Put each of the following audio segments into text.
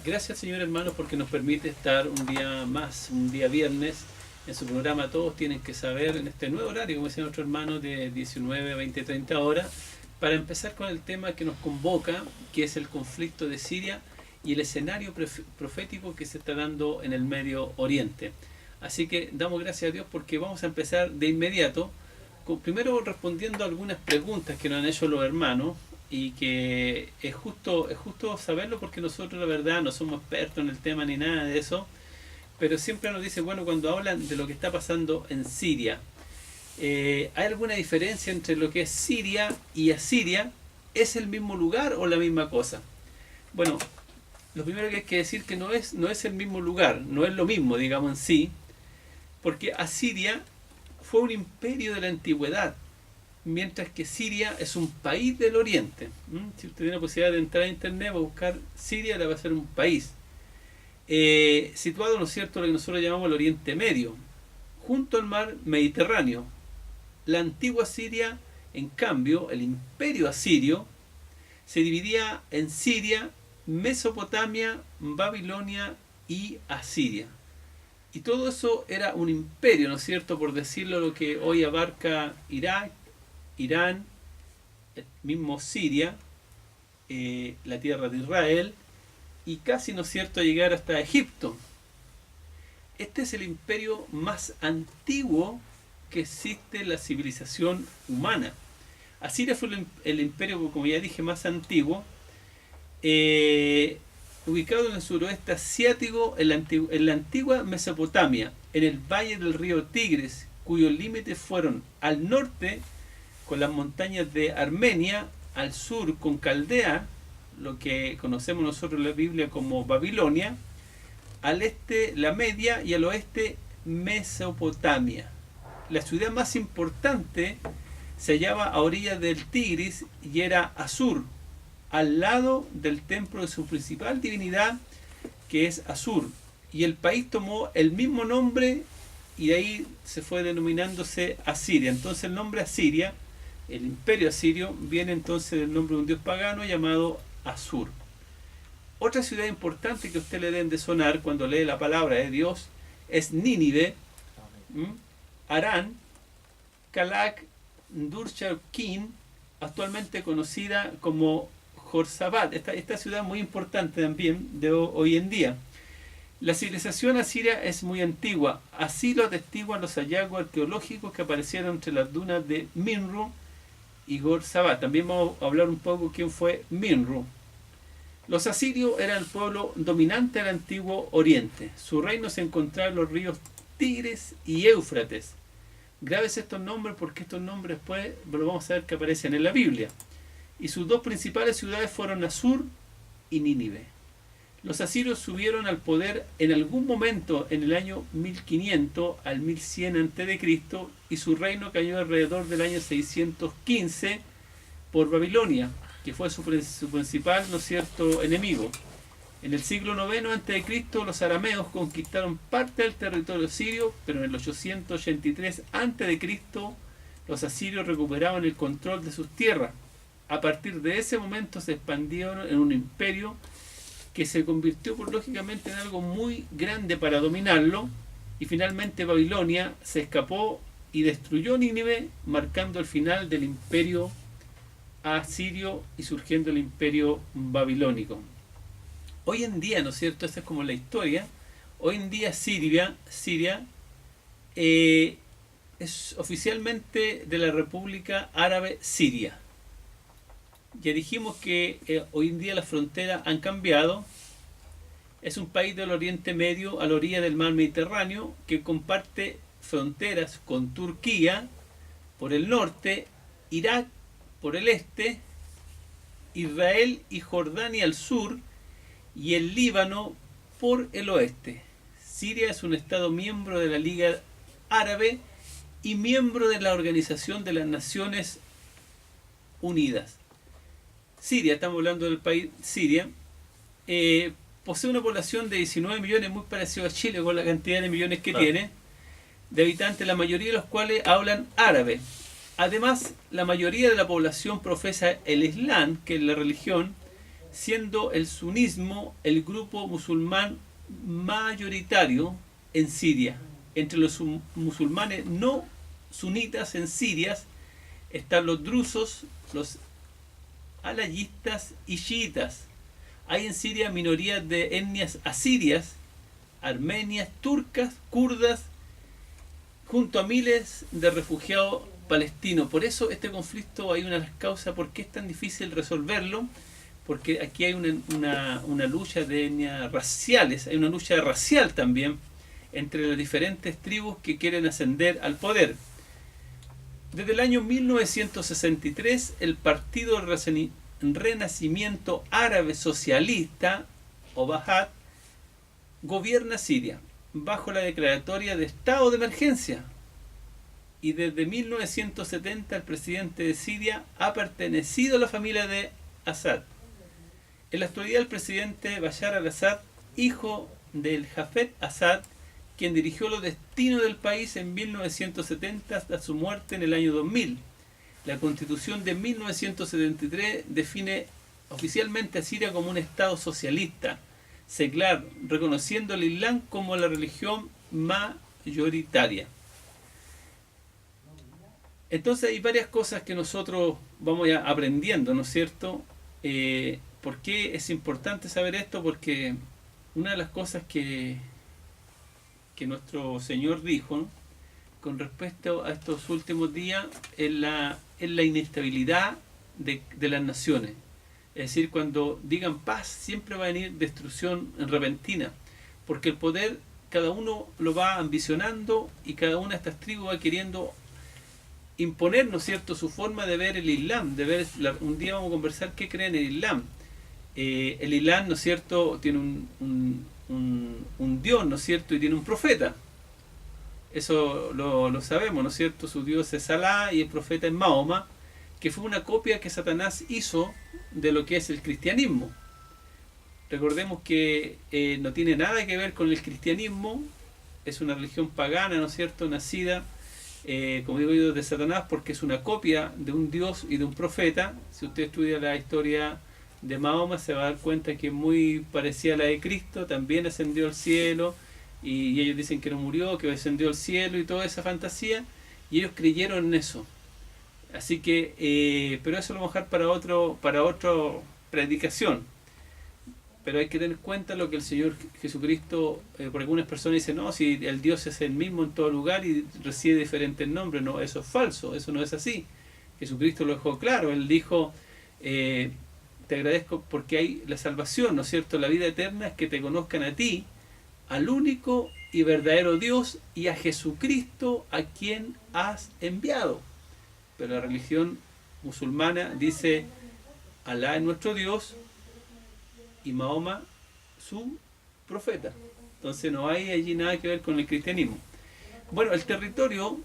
Gracias, señor hermano, porque nos permite estar un día más, un día viernes, en su programa Todos Tienen que Saber, en este nuevo horario, como decía nuestro hermano, de 19 a 20, 30 horas, para empezar con el tema que nos convoca, que es el conflicto de Siria y el escenario profético que se está dando en el Medio Oriente. Así que damos gracias a Dios porque vamos a empezar de inmediato, primero respondiendo a algunas preguntas que nos han hecho los hermanos, y que es justo saberlo porque nosotros la verdad no somos expertos en el tema ni nada de eso, pero siempre nos dice, bueno, cuando hablan de lo que está pasando en Siria, ¿hay alguna diferencia entre lo que es Siria y Asiria? ¿Es el mismo lugar o la misma cosa? Bueno, lo primero que hay que decir que no es el mismo lugar, no es lo mismo, digamos en sí, porque Asiria fue un imperio de la antigüedad, mientras que Siria es un país del Oriente. Si usted tiene la posibilidad de entrar a internet, va a buscar Siria, le va a ser un país. Situado, ¿no es cierto?, lo que nosotros llamamos el Oriente Medio, junto al mar Mediterráneo. La antigua Siria, en cambio, el imperio asirio, se dividía en Siria, Mesopotamia, Babilonia y Asiria. Y todo eso era un imperio, ¿no es cierto?, por decirlo, lo que hoy abarca Irak, Irán, el mismo Siria, la tierra de Israel, y casi, ¿no es cierto?, llegar hasta Egipto. Este es el imperio más antiguo que existe en la civilización humana. Asiria fue el imperio, como ya dije, más antiguo, ubicado en el suroeste asiático, en la antigua Mesopotamia, en el valle del río Tigris, cuyos límites fueron al norte con las montañas de Armenia, al sur con Caldea, lo que conocemos nosotros en la Biblia como Babilonia, al este la Media y al oeste Mesopotamia. La ciudad más importante se hallaba a orillas del Tigris y era Asur, al lado del templo de su principal divinidad, que es Asur. Y el país tomó el mismo nombre y de ahí se fue denominándose Asiria. Entonces el nombre Asiria, el imperio asirio, viene entonces del nombre de un dios pagano llamado Asur. Otra ciudad importante que a usted le deben de sonar cuando lee la palabra de Dios es Nínive, Arán, Calak, Durshaqin, actualmente conocida como Josabat. Esta ciudad muy importante también de hoy en día. La civilización asiria es muy antigua, así lo atestiguan los hallazgos arqueológicos que aparecieron entre las dunas de Minru y Gorzabat. También vamos a hablar un poco quién fue Minru. Los asirios eran el pueblo dominante del antiguo Oriente. Su reino se encontraba en los ríos Tigres y Éufrates. Graves estos nombres porque estos nombres después lo vamos a ver que aparecen en la Biblia. Y sus dos principales ciudades fueron Asur y Nínive. Los asirios subieron al poder en algún momento en el año 1500 al 1100 a.C. y su reino cayó alrededor del año 615 por Babilonia, que fue su principal, ¿no es cierto?, enemigo. En el siglo IX a.C. los arameos conquistaron parte del territorio sirio, pero en el 883 a.C. los asirios recuperaban el control de sus tierras. A partir de ese momento se expandieron en un imperio que se convirtió lógicamente en algo muy grande para dominarlo, y finalmente Babilonia se escapó y destruyó Nínive, marcando el final del imperio asirio y surgiendo el imperio babilónico. Hoy en día, ¿no es cierto?, esa es como la historia. Hoy en día Siria es oficialmente de la República Árabe Siria. Ya dijimos que hoy en día las fronteras han cambiado. Es un país del Oriente Medio a la orilla del mar Mediterráneo que comparte fronteras con Turquía por el norte, Irak por el este, Israel y Jordania al sur y el Líbano por el oeste. Siria es un estado miembro de la Liga Árabe y miembro de la Organización de las Naciones Unidas. Siria, estamos hablando del país Siria, posee una población de 19 millones, muy parecido a Chile con la cantidad de millones que tiene, de habitantes, la mayoría de los cuales hablan árabe. Además, la mayoría de la población profesa el Islam, que es la religión siendo el sunismo el grupo musulmán mayoritario en Siria. Entre los musulmanes no sunitas en Siria están los drusos, los alayistas y chiitas. Hay en Siria minorías de etnias asirias, armenias, turcas, kurdas, junto a miles de refugiados palestinos. Por eso este conflicto, hay una de las causas por qué es tan difícil resolverlo, porque aquí hay una lucha de etnias raciales, hay una lucha racial también entre las diferentes tribus que quieren ascender al poder. Desde el año 1963, el Partido Renacimiento Árabe Socialista, o Ba'ath, gobierna Siria bajo la declaratoria de estado de emergencia. Y desde 1970 el presidente de Siria ha pertenecido a la familia de Assad. En la actualidad el presidente Bashar al-Assad, hijo del Hafez Assad, quien dirigió los destinos del país en 1970 hasta su muerte en el año 2000. La Constitución de 1973 define oficialmente a Siria como un Estado socialista, secular, reconociendo el Islam como la religión mayoritaria. Entonces hay varias cosas que nosotros vamos ya aprendiendo, ¿no es cierto? ¿Por qué es importante saber esto? Porque una de las cosas que nuestro Señor dijo, ¿no?, con respecto a estos últimos días es la inestabilidad de las naciones. Es decir, cuando digan paz, siempre va a venir destrucción repentina, porque el poder cada uno lo va ambicionando y cada una de estas tribus va queriendo imponer, ¿no es cierto?, su forma de ver el Islam, de ver un día vamos a conversar qué creen en el Islam. El Islam, ¿no es cierto?, tiene un Dios, ¿no es cierto?, y tiene un profeta. Eso lo sabemos, ¿no es cierto? Su Dios es Alá y el profeta es Mahoma, que fue una copia que Satanás hizo de lo que es el cristianismo. Recordemos que no tiene nada que ver con el cristianismo, es una religión pagana, ¿no es cierto?, nacida, como digo yo, de Satanás, porque es una copia de un Dios y de un profeta. Si usted estudia la historia de Mahoma se va a dar cuenta que es muy parecida a la de Cristo, también ascendió al cielo, y ellos dicen que no murió, que ascendió al cielo y toda esa fantasía, y ellos creyeron en eso. Así que, pero eso lo vamos a dejar para otra predicación. Pero hay que tener en cuenta lo que el Señor Jesucristo, por algunas personas dicen, no, si el Dios es el mismo en todo lugar y recibe diferentes nombres. No, eso es falso, eso no es así. Jesucristo lo dejó claro, Él dijo, te agradezco porque hay la salvación, ¿no es cierto?, la vida eterna es que te conozcan a ti, al único y verdadero Dios, y a Jesucristo a quien has enviado. Pero la religión musulmana dice, Alá es nuestro Dios y Mahoma su profeta. Entonces no hay allí nada que ver con el cristianismo. Bueno, el territorio,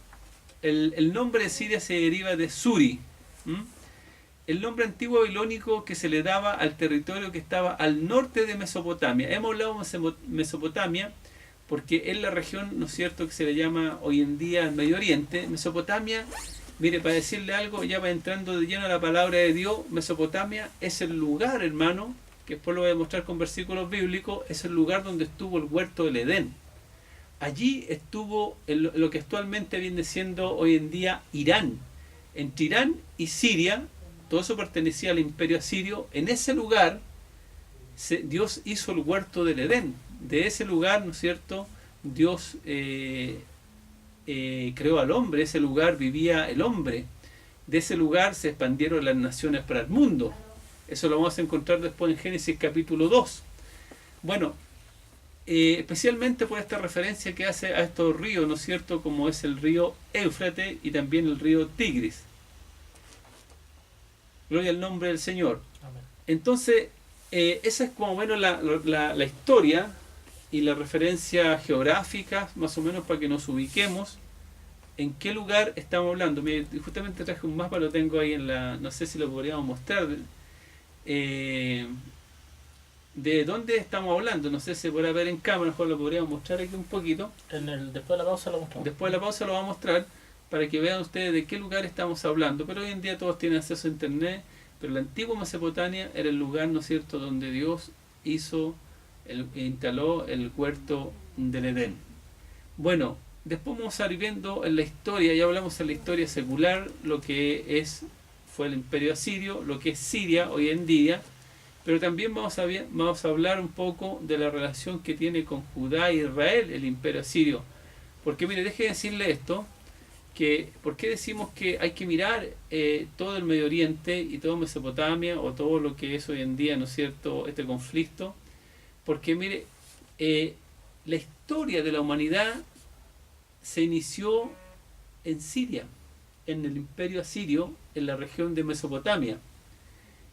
el nombre de Siria se deriva de Suri, el nombre antiguo babilónico que se le daba al territorio que estaba al norte de Mesopotamia. Hemos hablado de Mesopotamia porque es la región, ¿no es cierto?, que se le llama hoy en día el Medio Oriente. Mesopotamia, mire, para decirle algo, ya va entrando de lleno a la palabra de Dios. Mesopotamia es el lugar, hermano, que después lo voy a mostrar con versículos bíblicos, es el lugar donde estuvo el huerto del Edén. Allí estuvo lo que actualmente viene siendo hoy en día Irán. Entre Irán y Siria, todo eso pertenecía al imperio asirio. En ese lugar Dios hizo el huerto del Edén. De ese lugar, ¿no es cierto?, Dios creó al hombre. Ese lugar vivía el hombre. De ese lugar se expandieron las naciones para el mundo. Eso lo vamos a encontrar después en Génesis capítulo 2. Bueno, especialmente por esta referencia que hace a estos ríos, ¿no es cierto?, como es el río Éufrates y también el río Tigris. Gloria al nombre del Señor. Amén. Entonces, esa es como menos la historia y la referencia geográfica, más o menos para que nos ubiquemos en qué lugar estamos hablando. Mire, justamente traje un mapa, lo tengo ahí en la, no sé si lo podríamos mostrar, de dónde estamos hablando. No sé si se podrá ver en cámara, mejor lo podríamos mostrar aquí un poquito. Después de la pausa lo mostramos. Después de la pausa lo vamos a mostrar para que vean ustedes de qué lugar estamos hablando. Pero hoy en día todos tienen acceso a internet, pero la antigua Mesopotamia era el lugar, ¿no es cierto?, donde Dios instaló el huerto del Edén. Bueno, después vamos a ir viendo en la historia, ya hablamos en la historia secular, lo que fue el imperio asirio, lo que es Siria hoy en día, pero también vamos a hablar un poco de la relación que tiene con Judá e Israel, el imperio asirio. Porque mire, deje de decirle esto, que ¿por qué decimos que hay que mirar todo el Medio Oriente y toda Mesopotamia o todo lo que es hoy en día, ¿no es cierto?, este conflicto? Porque mire, la historia de la humanidad se inició en Siria, en el imperio asirio, en la región de Mesopotamia.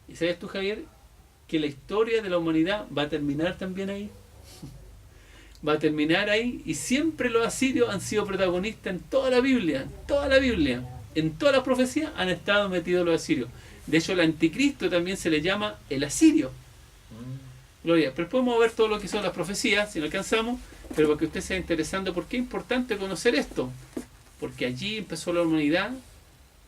¿Y sabes tú, Javier, que la historia de la humanidad va a terminar también ahí? Va a terminar ahí, y siempre los asirios han sido protagonistas en toda la Biblia, en todas las profecías han estado metidos los asirios. De hecho, el anticristo también se le llama el asirio. Gloria. Pero después vamos a ver todo lo que son las profecías, si no alcanzamos, pero para que usted sea interesando, ¿por qué es importante conocer esto? Porque allí empezó la humanidad,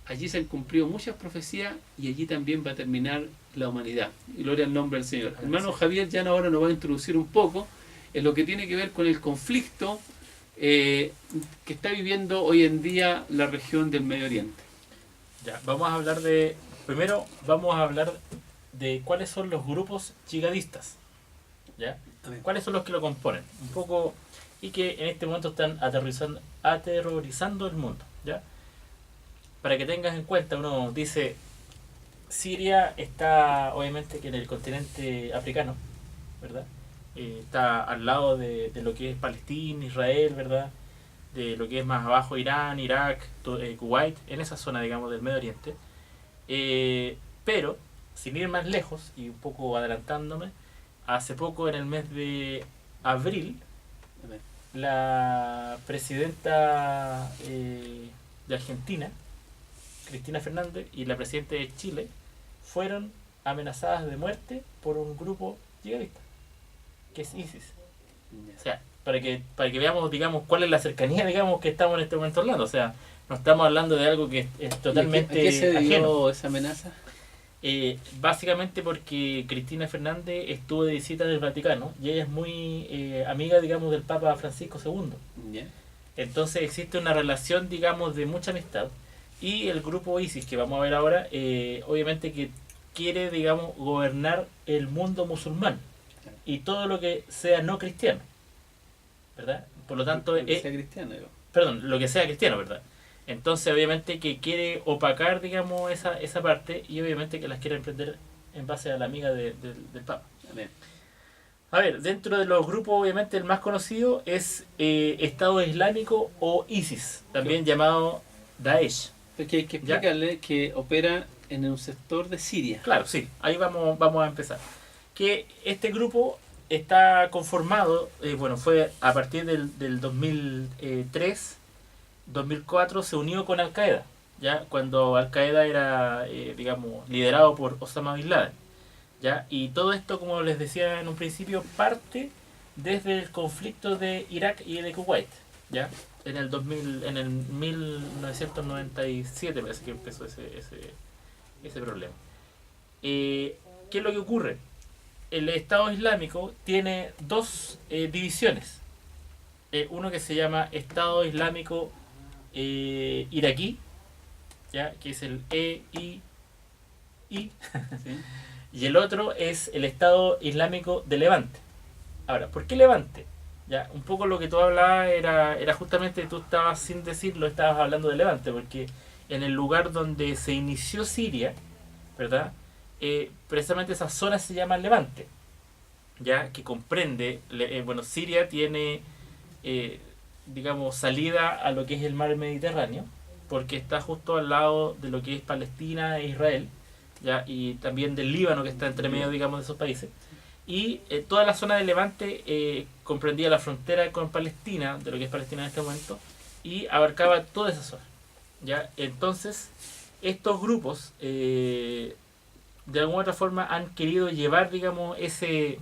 allí se han cumplido muchas profecías y allí también va a terminar la humanidad. Y gloria al nombre del Señor. Hermano Javier ya ahora nos va a introducir un poco en lo que tiene que ver con el conflicto que está viviendo hoy en día la región del Medio Oriente. Ya, primero vamos a hablar de cuáles son los grupos yihadistas, ¿ya? ¿Cuáles son los que lo componen? Un poco, y que en este momento están aterrorizando el mundo, ¿ya? Para que tengas en cuenta, uno dice, Siria está obviamente que en el continente africano, ¿verdad? Está al lado de lo que es Palestina, Israel, ¿verdad? De lo que es más abajo Irán, Irak, Kuwait, en esa zona, digamos, del Medio Oriente. Pero, sin ir más lejos, y un poco adelantándome, hace poco, en el mes de abril, la presidenta de Argentina, Cristina Fernández, y la presidenta de Chile fueron amenazadas de muerte por un grupo yihadista, que es ISIS. O sea, para que veamos, digamos, cuál es la cercanía, digamos, que estamos en este momento hablando. O sea, no estamos hablando de algo que es totalmente ¿A qué se debió ajeno. esa amenaza? Básicamente porque Cristina Fernández estuvo de visita en el Vaticano y ella es muy amiga, digamos, del Papa Francisco II. Yeah. Entonces existe una relación, digamos, de mucha amistad. Y el grupo ISIS, que vamos a ver ahora, obviamente que quiere, digamos, gobernar el mundo musulmán y todo lo que sea no cristiano, ¿verdad? Por lo tanto, lo que sea cristiano, perdón, lo que sea cristiano, ¿verdad? Entonces, obviamente que quiere opacar, digamos, esa parte, y obviamente que las quiere emprender en base a la amiga del Papa. Amén. A ver, dentro de los grupos, obviamente el más conocido es Estado Islámico o ISIS, también llamado Daesh. Porque hay que explicarle que opera en un sector de Siria. Claro, sí, ahí vamos a empezar. Que este grupo está conformado, fue a partir del 2003, 2004, se unió con Al-Qaeda, ya cuando Al-Qaeda era, digamos, liderado por Osama Bin Laden, ya, y todo esto, como les decía en un principio, parte desde el conflicto de Irak y de Kuwait, ya, en el 1997 parece que empezó ese problema. ¿Qué es lo que ocurre? El Estado Islámico tiene dos divisiones. Uno que se llama Estado Islámico iraquí, ¿ya? Que es el EII, ¿sí? Y el otro es el Estado Islámico de Levante. Ahora, ¿por qué Levante? Ya, un poco lo que tú hablabas era justamente, tú estabas sin decirlo, estabas hablando de Levante, porque en el lugar donde se inició Siria, ¿verdad? Precisamente esa zona se llama Levante, ya, que comprende, Siria tiene, digamos, salida a lo que es el mar Mediterráneo, porque está justo al lado de lo que es Palestina e Israel, ya, y también del Líbano, que está entre medio, digamos, de esos países. Y toda la zona de Levante comprendía la frontera con Palestina, de lo que es Palestina en este momento, y abarcaba toda esa zona, ¿ya? Entonces, estos grupos, de alguna otra forma, han querido llevar, digamos, ese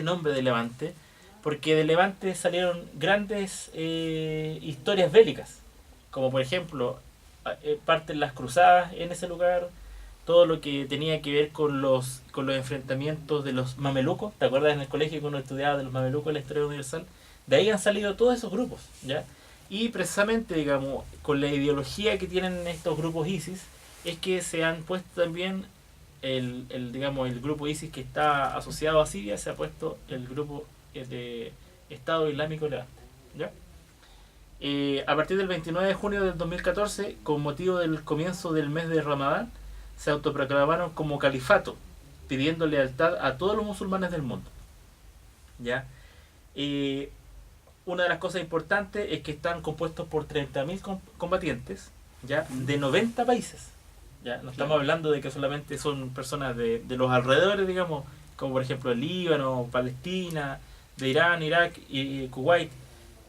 nombre de Levante, porque de Levante salieron grandes historias bélicas, como por ejemplo, parten las cruzadas en ese lugar, todo lo que tenía que ver con los enfrentamientos de los mamelucos. ¿Te acuerdas en el colegio que uno estudiaba de los mamelucos en la historia universal? De ahí han salido todos esos grupos, ¿ya? Y precisamente, digamos, con la ideología que tienen estos grupos ISIS, es que se han puesto también digamos, el grupo ISIS que está asociado a Siria, se ha puesto el grupo de Estado Islámico Levante, ¿ya? A partir del 29 de junio del 2014, con motivo del comienzo del mes de Ramadán, se autoproclamaron como califato, pidiendo lealtad a todos los musulmanes del mundo, ¿ya? Una de las cosas importantes es que están compuestos por 30.000 combatientes, ¿ya? De 90 países. ¿Ya? No estamos hablando de que solamente son personas de los alrededores, digamos, como por ejemplo el Líbano, Palestina, de Irán, Irak, y Kuwait,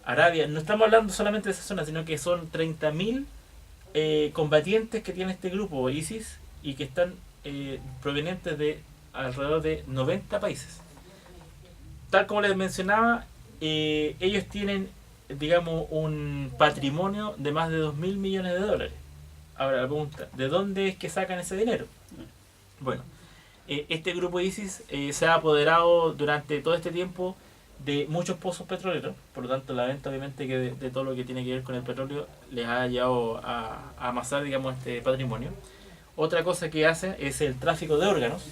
Arabia. No estamos hablando solamente de esa zona, sino que son 30.000 combatientes que tiene este grupo ISIS y que están provenientes de alrededor de 90 países. Tal como les mencionaba, ellos tienen, digamos, un patrimonio de más de 2.000 millones de dólares. Ahora la pregunta, ¿de dónde es que sacan ese dinero? Bueno, este grupo ISIS se ha apoderado durante todo este tiempo de muchos pozos petroleros, por lo tanto la venta obviamente que de todo lo que tiene que ver con el petróleo les ha llevado a amasar, digamos, este patrimonio. Otra cosa que hacen es el tráfico de órganos,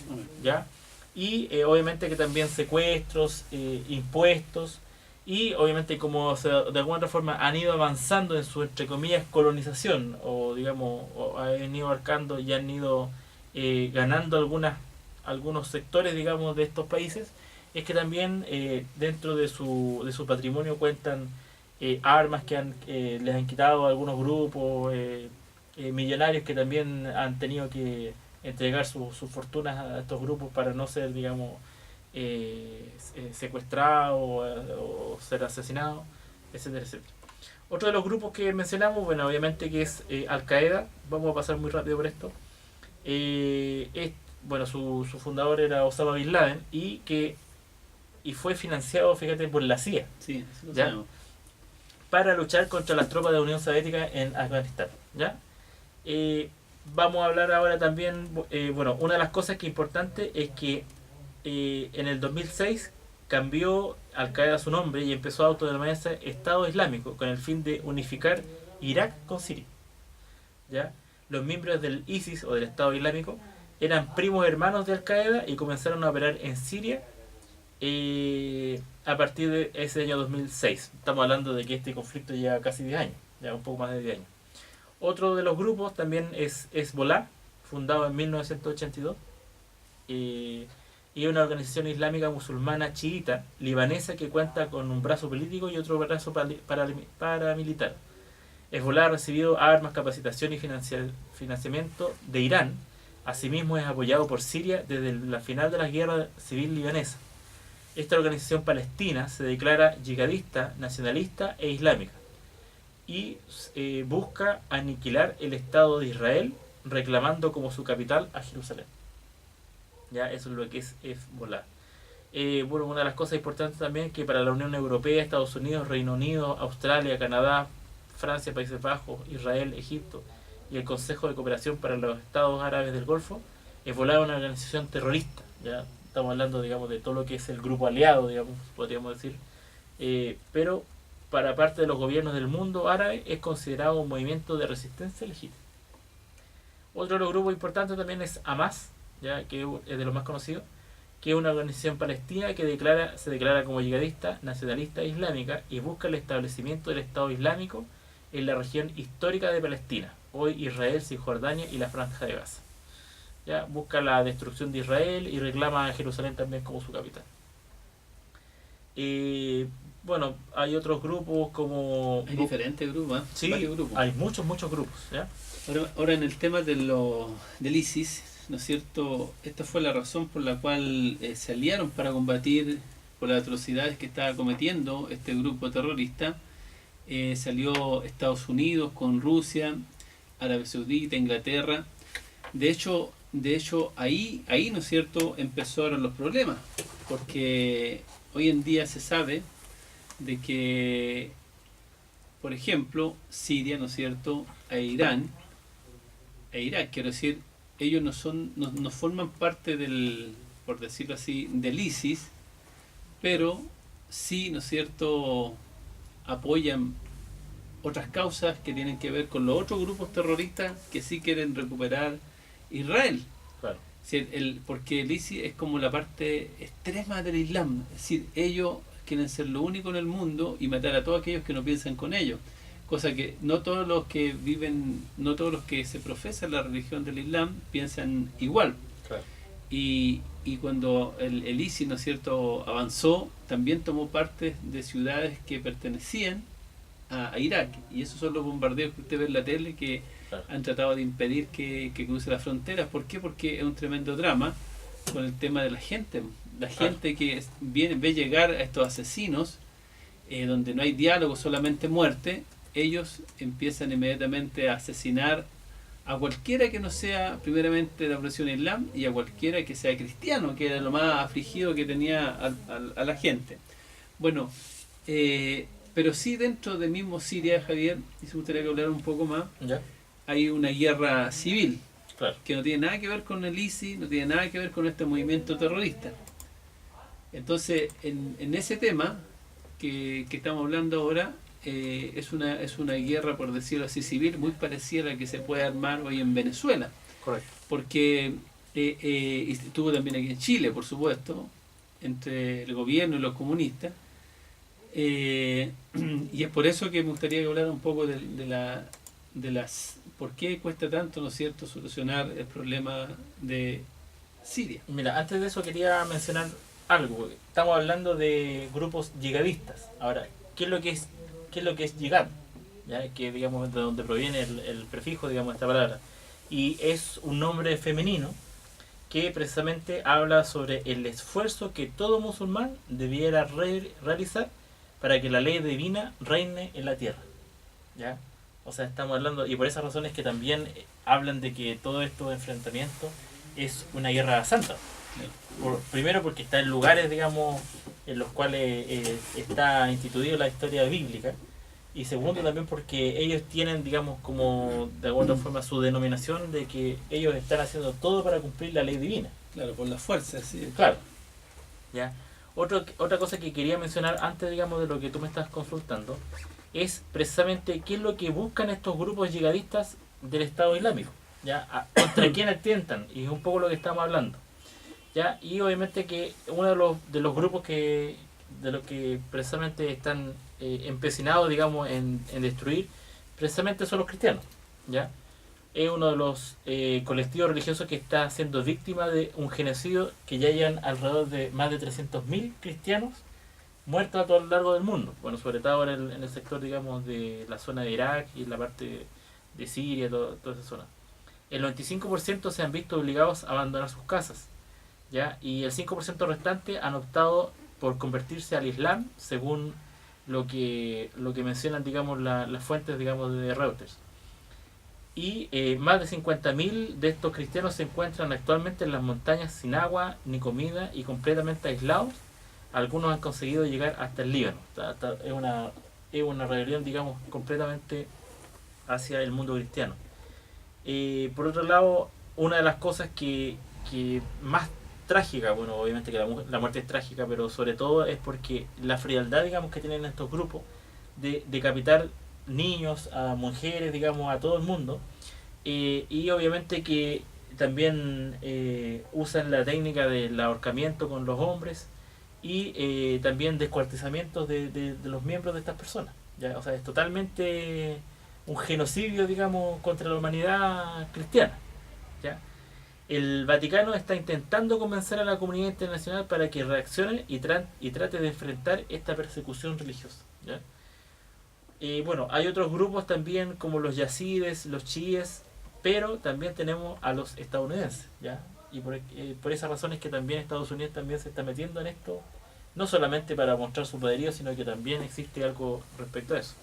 ¿ya? Y obviamente que también secuestros, impuestos, y obviamente como de alguna otra forma han ido avanzando en su, entre comillas, colonización, o digamos, o han ido abarcando y han ido ganando algunos sectores, digamos, de estos países, es que también dentro de su patrimonio cuentan armas que les han quitado a algunos grupos, millonarios que también han tenido que entregar sus fortunas a estos grupos para no ser, digamos, secuestrado o ser asesinado, etcétera, etcétera. Otro de los grupos que mencionamos, bueno, obviamente que es Al Qaeda. Vamos a pasar muy rápido por esto. Bueno, su fundador era Osama Bin Laden y fue financiado, fíjate, por la CIA, sí, ¿ya? Para luchar contra las tropas de la Unión Soviética en Afganistán, ¿ya? Vamos a hablar ahora también, bueno, una de las cosas que es importante es que en el 2006 cambió Al Qaeda su nombre y empezó a autodenominarse Estado Islámico con el fin de unificar Irak con Siria, ¿ya? Los miembros del ISIS o del Estado Islámico eran primos hermanos de Al Qaeda y comenzaron a operar en Siria a partir de ese año 2006. Estamos hablando de que este conflicto lleva casi 10 años, ya un poco más de 10 años. Otro de los grupos también es Hezbollah, fundado en 1982. Y es una organización islámica musulmana chiita libanesa que cuenta con un brazo político y otro brazo paramilitar. Hezbollah ha recibido armas, capacitación y financiamiento de Irán. Asimismo es apoyado por Siria desde la final de la guerra civil libanesa. Esta organización palestina se declara yihadista, nacionalista e islámica y busca aniquilar el Estado de Israel, reclamando como su capital a Jerusalén. Ya, eso es lo que es Hezbollah. Bueno, una de las cosas importantes también es que para la Unión Europea, Estados Unidos, Reino Unido, Australia, Canadá, Francia, Países Bajos, Israel, Egipto y el Consejo de Cooperación para los Estados Árabes del Golfo, Hezbollah es una organización terrorista. Ya estamos hablando, digamos, de todo lo que es el grupo aliado, digamos, podríamos decir, pero para parte de los gobiernos del mundo árabe es considerado un movimiento de resistencia legítimo. Otro de los grupos importantes también es Hamas, ya que es de los más conocidos, que es una organización palestina que se declara como yihadista, nacionalista e islámica y busca el establecimiento del Estado Islámico en la región histórica de Palestina, hoy Israel, Cisjordania y la Franja de Gaza. Ya busca la destrucción de Israel y reclama a Jerusalén también como su capital. Bueno, hay otros grupos como... Hay diferentes grupos, ¿eh? Sí, varios grupos. Hay muchos grupos, ¿ya? Ahora en el tema del ISIS, ¿no es cierto? Esta fue la razón por la cual se aliaron para combatir por las atrocidades que estaba cometiendo este grupo terrorista. Salió Estados Unidos con Rusia, Arabia Saudita, Inglaterra. De hecho ahí, ¿no es cierto?, empezaron los problemas, porque hoy en día se sabe de que, por ejemplo, Siria, ¿no es cierto?, e Irán, e Irak, quiero decir, ellos no forman parte del, por decirlo así, del ISIS, pero sí, ¿no es cierto?, apoyan otras causas que tienen que ver con los otros grupos terroristas que sí quieren recuperar Israel. Claro. Porque el ISIS es como la parte extrema del Islam, es decir, ellos quieren ser lo único en el mundo y matar a todos aquellos que no piensan con ellos, cosa que no todos los que viven, no todos los que se profesan la religión del Islam piensan igual. Claro. Y cuando el ISIS, ¿no es cierto?, avanzó, también tomó partes de ciudades que pertenecían a Irak, y esos son los bombardeos que usted ve en la tele que Claro. han tratado de impedir que cruce las fronteras. ¿Por qué? Porque es un tremendo drama con el tema de la gente. La gente que ve llegar a estos asesinos, donde no hay diálogo, solamente muerte, ellos empiezan inmediatamente a asesinar a cualquiera que no sea primeramente de la opresión islam y a cualquiera que sea cristiano, que era lo más afligido que tenía a la gente. Bueno, pero sí dentro de mismo Siria, Javier, y me gustaría que hablar un poco más, ¿Ya? hay una guerra civil Claro. que no tiene nada que ver con el ISIS, no tiene nada que ver con este movimiento terrorista. Entonces, en ese tema que estamos hablando ahora, es una guerra, por decirlo así, civil, muy parecida a la que se puede armar hoy en Venezuela. Correcto. Porque y estuvo también aquí en Chile, por supuesto, entre el gobierno y los comunistas. Y es por eso que me gustaría que hablara un poco de las por qué cuesta tanto, ¿no es cierto?, solucionar el problema de Siria. Mira, antes de eso quería mencionar algo. Estamos hablando de grupos yihadistas. Ahora, ¿qué es lo que es yihad? ¿Ya? Que digamos de donde proviene el prefijo, digamos, de esta palabra. Y es un nombre femenino que precisamente habla sobre el esfuerzo que todo musulmán debiera realizar para que la ley divina reine en la tierra. ¿Ya? O sea, estamos hablando, y por esas razones que también hablan de que todo estos enfrentamientos es una guerra santa. Primero porque está en lugares, digamos, en los cuales está instituida la historia bíblica. Y segundo también porque ellos tienen, digamos, como de alguna forma su denominación de que ellos están haciendo todo para cumplir la ley divina. Claro, por la fuerza, sí. Claro. ¿Ya? Otra cosa que quería mencionar antes, digamos, de lo que tú me estás consultando, es precisamente qué es lo que buscan estos grupos yihadistas del Estado Islámico. ¿Ya? ¿Contra quién atentan? Y es un poco lo que estamos hablando. ¿Ya? Y obviamente que uno de los grupos de los que precisamente están empecinados, digamos, en destruir, precisamente son los cristianos. ¿Ya? Es uno de los colectivos religiosos que está siendo víctima de un genocidio que ya llevan alrededor de más de 300.000 cristianos muertos a todo lo largo del mundo. Bueno, sobre todo en el sector, digamos, de la zona de Irak y en la parte de Siria, toda esa zona. El 95% se han visto obligados a abandonar sus casas, ¿ya? Y el 5% restante han optado por convertirse al Islam, según lo que mencionan, digamos, las fuentes, digamos, de Reuters. Y más de 50.000 de estos cristianos se encuentran actualmente en las montañas sin agua ni comida y completamente aislados. Algunos han conseguido llegar hasta el Líbano. Es una rebelión, digamos, completamente hacia el mundo cristiano. Por otro lado, una de las cosas que más trágica, bueno, obviamente que la muerte es trágica, pero sobre todo es porque la frialdad, digamos, que tienen estos grupos de decapitar niños, a mujeres, digamos, a todo el mundo, y obviamente que también usan la técnica del ahorcamiento con los hombres y también descuartizamientos de los miembros de estas personas, ¿ya? O sea, es totalmente un genocidio, digamos, contra la humanidad cristiana, ¿ya? El Vaticano está intentando convencer a la comunidad internacional para que reaccione y trate de enfrentar esta persecución religiosa, ¿ya? Bueno, hay otros grupos también como los yazidis, los chiíes, pero también tenemos a los estadounidenses, ¿ya? Y por esas razones que también Estados Unidos también se está metiendo en esto, no solamente para mostrar su poderío, sino que también existe algo respecto a eso.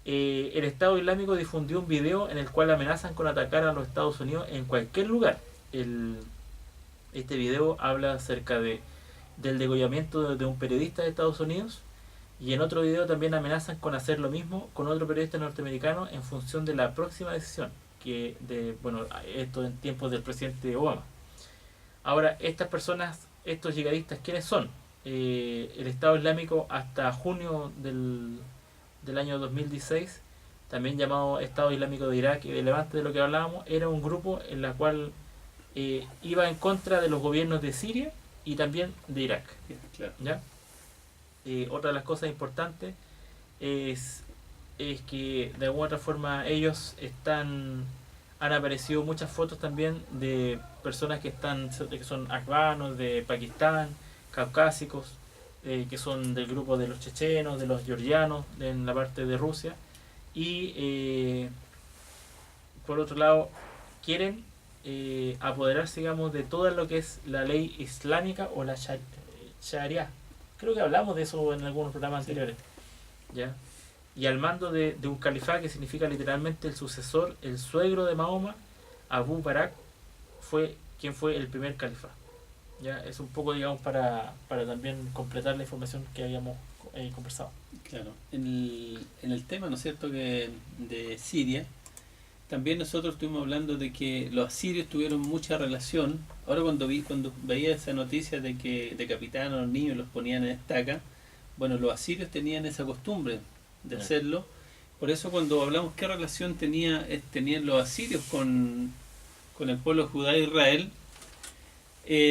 El Estado Islámico difundió un video en el cual amenazan con atacar a los Estados Unidos en cualquier lugar. Este video habla acerca del degollamiento de un periodista de Estados Unidos, y en otro video también amenazan con hacer lo mismo con otro periodista norteamericano en función de la próxima decisión bueno, esto en tiempos del presidente Obama. Ahora, estas personas, estos yihadistas, ¿quiénes son? El Estado Islámico hasta junio del año 2016, también llamado Estado Islámico de Irak y de Levante, de lo que hablábamos, era un grupo en la cual iba en contra de los gobiernos de Siria y también de Irak. Claro. ¿Ya? Otra de las cosas importantes es que de alguna otra forma ellos han aparecido muchas fotos también de personas que son afganos, de Pakistán, caucásicos, que son del grupo de los chechenos, de los georgianos, en la parte de Rusia, y por otro lado quieren apoderarse, digamos, de todo lo que es la ley islámica o la sharia. Creo que hablamos de eso en algunos programas anteriores, ¿ya? Y al mando de un califá que significa literalmente el sucesor, el suegro de Mahoma, Abu Bakr, fue quien fue el primer califá. Ya es un poco, digamos, para también completar la información que habíamos conversado. Claro, en el tema, ¿no es cierto?, que de Siria, también nosotros estuvimos hablando de que los asirios tuvieron mucha relación. Ahora cuando veía esa noticia de que decapitaban a los niños y los ponían en estaca, bueno, los asirios tenían esa costumbre de hacerlo. Por eso cuando hablamos qué relación tenían los asirios con el pueblo de Judá e Israel,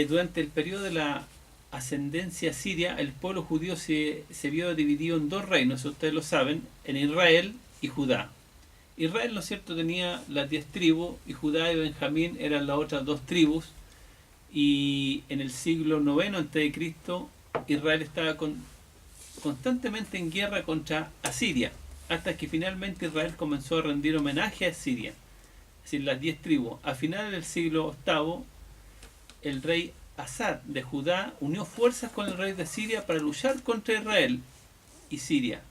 durante el periodo de la ascendencia siria, el pueblo judío se vio dividido en dos reinos, ustedes lo saben, en Israel y Judá. Israel, ¿no es cierto?, tenía las 10 tribus y Judá y Benjamín eran las otras 2 tribus, y en el siglo IX a.C. Israel estaba constantemente en guerra contra Asiria, hasta que finalmente Israel comenzó a rendir homenaje a Asiria, es decir, las 10 tribus. A finales del siglo VIII, el rey Asad de Judá unió fuerzas con el rey de Siria para luchar contra Israel y Siria.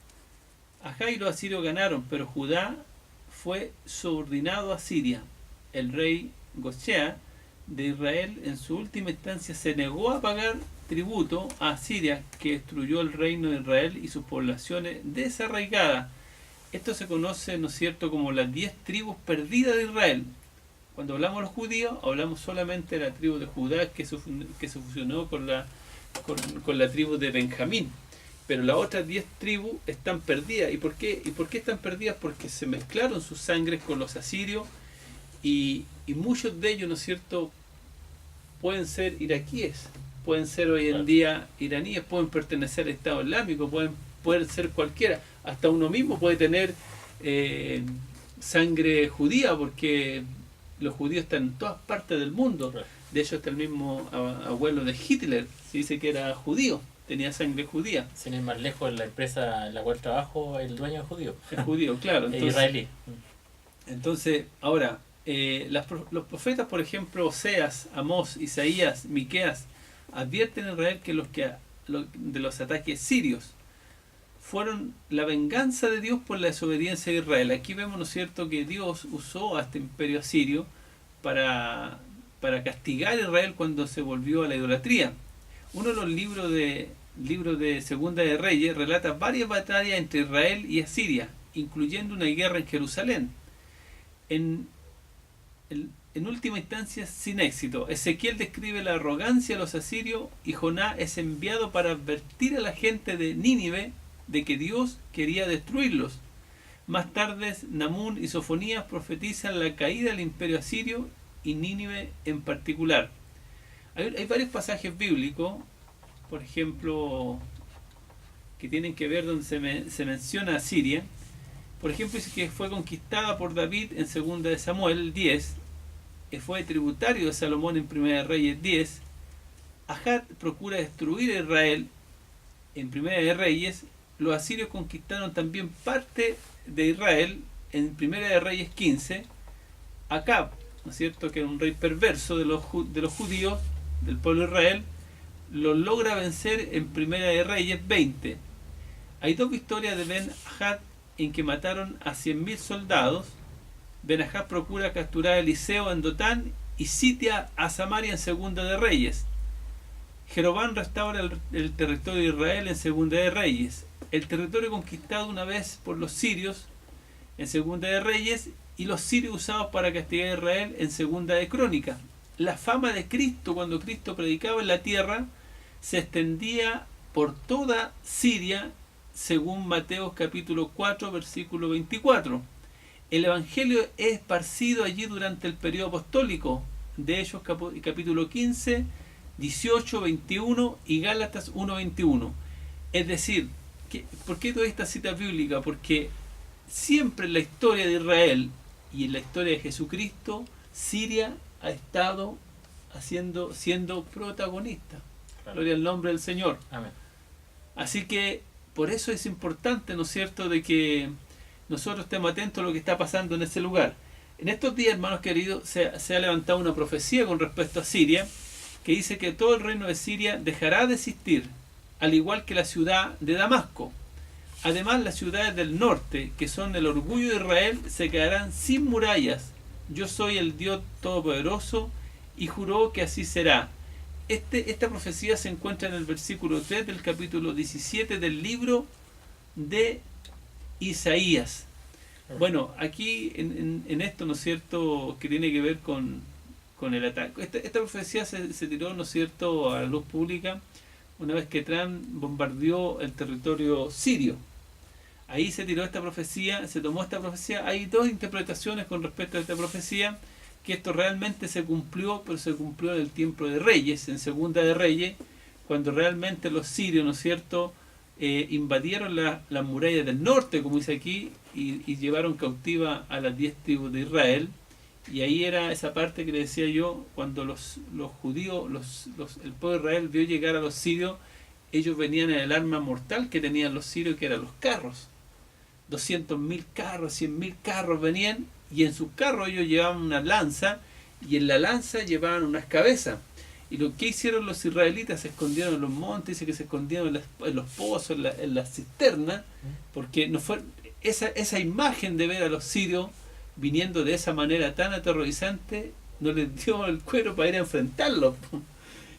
Ajá, y los asirios ganaron, pero Judá fue subordinado a Siria. El rey Goshea de Israel en su última instancia se negó a pagar tributo a Siria, que destruyó el reino de Israel y sus poblaciones desarraigadas. Esto se conoce, ¿no es cierto?, como las 10 tribus perdidas de Israel. Cuando hablamos de los judíos, hablamos solamente de la tribu de Judá que se fusionó con la tribu de Benjamín. Pero las otras 10 tribus están perdidas. ¿Y por qué están perdidas? Porque se mezclaron sus sangres con los asirios y muchos de ellos, ¿no es cierto?, pueden ser iraquíes, pueden ser hoy en día iraníes, pueden pertenecer al Estado Islámico, pueden ser cualquiera. Hasta uno mismo puede tener sangre judía, porque los judíos están en todas partes del mundo. De hecho, hasta el mismo abuelo de Hitler se dice que era judío, tenía sangre judía. Sin ir más lejos, en la empresa en la cual trabajo, el dueño es judío. Es judío, claro. Entonces, israelí. Entonces, ahora, los profetas, por ejemplo, Oseas, Amós, Isaías, Miqueas, advierten en Israel que de los ataques sirios fueron la venganza de Dios por la desobediencia de Israel. Aquí vemos, ¿no es cierto?, que Dios usó a este imperio asirio para castigar a Israel cuando se volvió a la idolatría. Uno de los libros de Segunda de Reyes relata varias batallas entre Israel y Asiria, incluyendo una guerra en Jerusalén. En última instancia, sin éxito. Ezequiel describe la arrogancia de los asirios y Jonás es enviado para advertir a la gente de Nínive de que Dios quería destruirlos. Más tarde, Namún y Sofonías profetizan la caída del imperio asirio y Nínive en particular. Hay varios pasajes bíblicos, por ejemplo, que tienen que ver donde se menciona a Siria. Por ejemplo, dice que fue conquistada por David en 2 de Samuel 10, fue tributario de Salomón en 1 de Reyes 10. Ahad procura destruir a Israel en 1 de Reyes. Los asirios conquistaron también parte de Israel en 1 de Reyes 15. Acab, ¿no es cierto?, que era un rey perverso de los judíos, del pueblo de Israel, lo logra vencer en 1 de Reyes 20. Hay 2 victorias de Ben-Hadad en que mataron a 100.000 soldados. Ben-Hadad procura capturar a Eliseo en Dotán y sitia a Samaria en 2 de Reyes. Jeroboam restaura el territorio de Israel en 2 de Reyes. El territorio conquistado una vez por los sirios en 2 de Reyes, y los sirios usados para castigar a Israel en Segunda de Crónicas. La fama de Cristo cuando Cristo predicaba en la tierra se extendía por toda Siria según Mateo capítulo 4 versículo 24. El evangelio es esparcido allí durante el periodo apostólico de Hechos capítulo 15, 18, 21 y Gálatas 1, 21. Es decir, ¿por qué toda esta cita bíblica? Porque siempre en la historia de Israel y en la historia de Jesucristo, Siria ha estado siendo protagonista. Claro. Gloria al nombre del Señor. Amén. Así que por eso es importante, ¿no es cierto?, de que nosotros estemos atentos a lo que está pasando en ese lugar. En estos días, hermanos queridos, se ha levantado una profecía con respecto a Siria, que dice que todo el reino de Siria dejará de existir, al igual que la ciudad de Damasco. Además, las ciudades del norte, que son el orgullo de Israel, se quedarán sin murallas. Yo soy el Dios Todopoderoso, y juró que así será. Esta profecía se encuentra en el versículo 3 del capítulo 17 del libro de Isaías. Bueno, aquí en esto, ¿no es cierto?, que tiene que ver con el ataque. Esta profecía se tiró, ¿no es cierto?, a la luz pública una vez que Trump bombardeó el territorio sirio. Ahí se tiró esta profecía, se tomó esta profecía. Hay dos interpretaciones con respecto a esta profecía, que esto realmente se cumplió, pero se cumplió en el tiempo de Reyes, en Segunda de Reyes, cuando realmente los sirios, ¿no es cierto?, invadieron las murallas del norte, como dice aquí, y llevaron cautiva a las 10 tribus de Israel. Y ahí era esa parte que le decía yo, cuando los judíos, el pueblo de Israel vio llegar a los sirios, ellos venían en el arma mortal que tenían los sirios, que eran los carros. 200.000 carros, 100.000 carros venían, y en sus carros ellos llevaban una lanza, y en la lanza llevaban unas cabezas. Y lo que hicieron los israelitas, se escondieron en los montes, dice que se escondieron en los pozos, en las cisternas, porque no fue esa imagen de ver a los sirios viniendo de esa manera tan aterrorizante, no les dio el cuero para ir a enfrentarlos.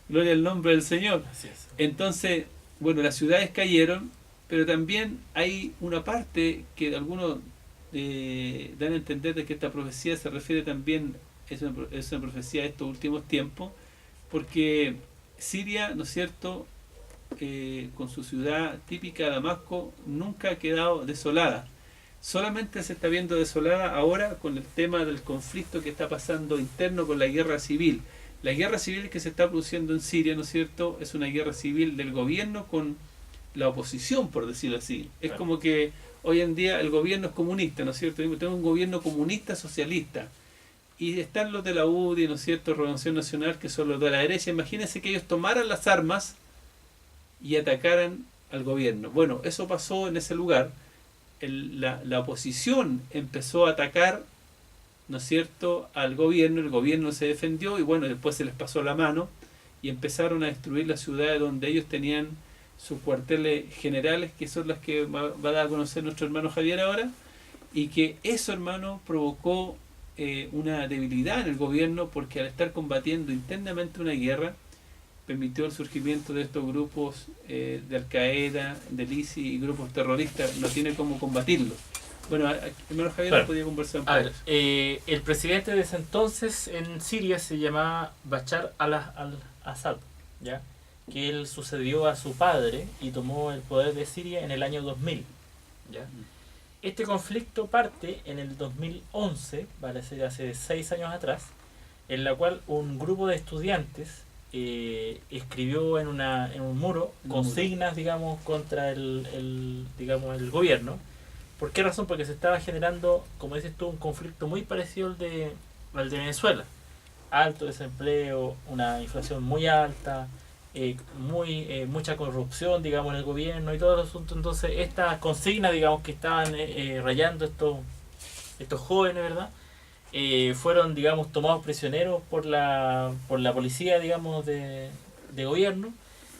Gloria al nombre del Señor. Así es. Entonces, bueno, las ciudades cayeron, pero también hay una parte que algunos dan a entender de que esta profecía se refiere también, es una profecía de estos últimos tiempos, porque Siria, ¿no es cierto?, con su ciudad típica Damasco, nunca ha quedado desolada. Solamente se está viendo desolada ahora con el tema del conflicto que está pasando interno con la guerra civil. La guerra civil que se está produciendo en Siria, ¿no es cierto?, es una guerra civil del gobierno con la oposición, por decirlo así. Es claro. como que hoy en día el gobierno es comunista, ¿no es cierto? Tenemos un gobierno comunista socialista. Y están los de la UDI, ¿no es cierto?, Renovación Nacional, que son los de la derecha. Imagínense que ellos tomaran las armas y atacaran al gobierno. Bueno, eso pasó en ese lugar. La oposición empezó a atacar, ¿no es cierto?, al gobierno. El gobierno se defendió y bueno, después se les pasó la mano y empezaron a destruir las ciudades donde ellos tenían sus cuarteles generales, que son las que va a dar a conocer nuestro hermano Javier ahora, y que eso, hermano, provocó una debilidad en el gobierno, porque al estar combatiendo internamente una guerra, permitió el surgimiento de estos grupos de Al-Qaeda, del ISIS y grupos terroristas. No tiene cómo combatirlo. Bueno, hermano Javier, claro. podía conversar un poco. A poco. ver, el presidente de ese entonces en Siria se llamaba Bashar al-Assad, ¿ya?, que él sucedió a su padre y tomó el poder de Siria en el año 2000, ¿ya? Este conflicto parte en el 2011, vale ser hace 6 años atrás, en la cual un grupo de estudiantes escribió en un muro consignas, digamos, contra el gobierno. ¿Por qué razón? Porque se estaba generando, como dices tú, un conflicto muy parecido al de Venezuela. Alto desempleo, una inflación muy alta, mucha corrupción, digamos, en el gobierno y todo el asunto. Entonces, estas consignas, digamos, que estaban rayando estos jóvenes, ¿verdad?, fueron, digamos, tomados prisioneros por la policía, digamos, de gobierno,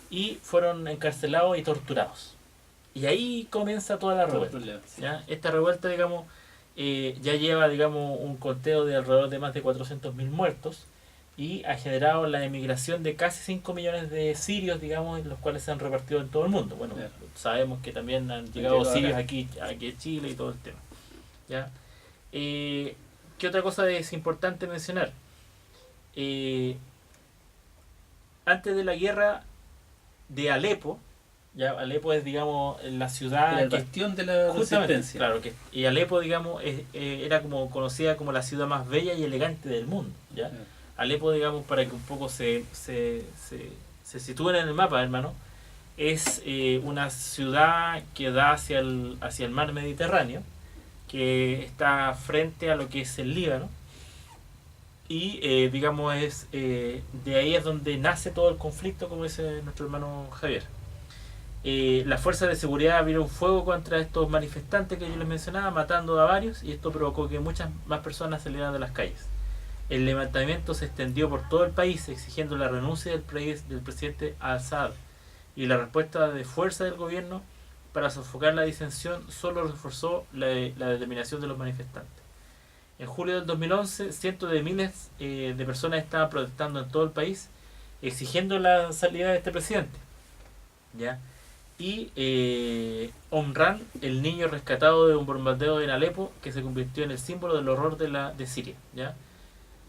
y fueron encarcelados y torturados. Y ahí comienza toda la revuelta, ¿ya? Esta revuelta, digamos, ya lleva, digamos, un conteo de alrededor de más de 400.000 muertos, y ha generado la emigración de casi 5 millones de sirios, digamos, los cuales se han repartido en todo el mundo. Bueno, sabemos que también han llegado sirios aquí a Chile y todo el tema, ¿ya? ¿Qué otra cosa es importante mencionar? Antes de la guerra de Alepo, ya Alepo es, digamos, la ciudad Era el que bastión de la justamente, resistencia. claro, y Alepo, digamos, era como conocida como la ciudad más bella y elegante del mundo, ¿ya? Claro. Alepo, digamos, para que un poco se sitúen en el mapa, hermano, es una ciudad que da hacia el mar Mediterráneo, que está frente a lo que es el Líbano, y digamos de ahí es donde nace todo el conflicto, como dice nuestro hermano Javier. Las fuerzas de seguridad abrieron fuego contra estos manifestantes que yo les mencionaba, matando a varios, y esto provocó que muchas más personas salieran de las calles. El levantamiento se extendió por todo el país, exigiendo la renuncia del presidente Al-Assad, y la respuesta de fuerza del gobierno para sofocar la disensión solo reforzó la determinación de los manifestantes. En julio del 2011, cientos de miles de personas estaban protestando en todo el país, exigiendo la salida de este presidente, ¿ya? Y Omran, el niño rescatado de un bombardeo en Alepo, que se convirtió en el símbolo del horror de Siria, ¿ya?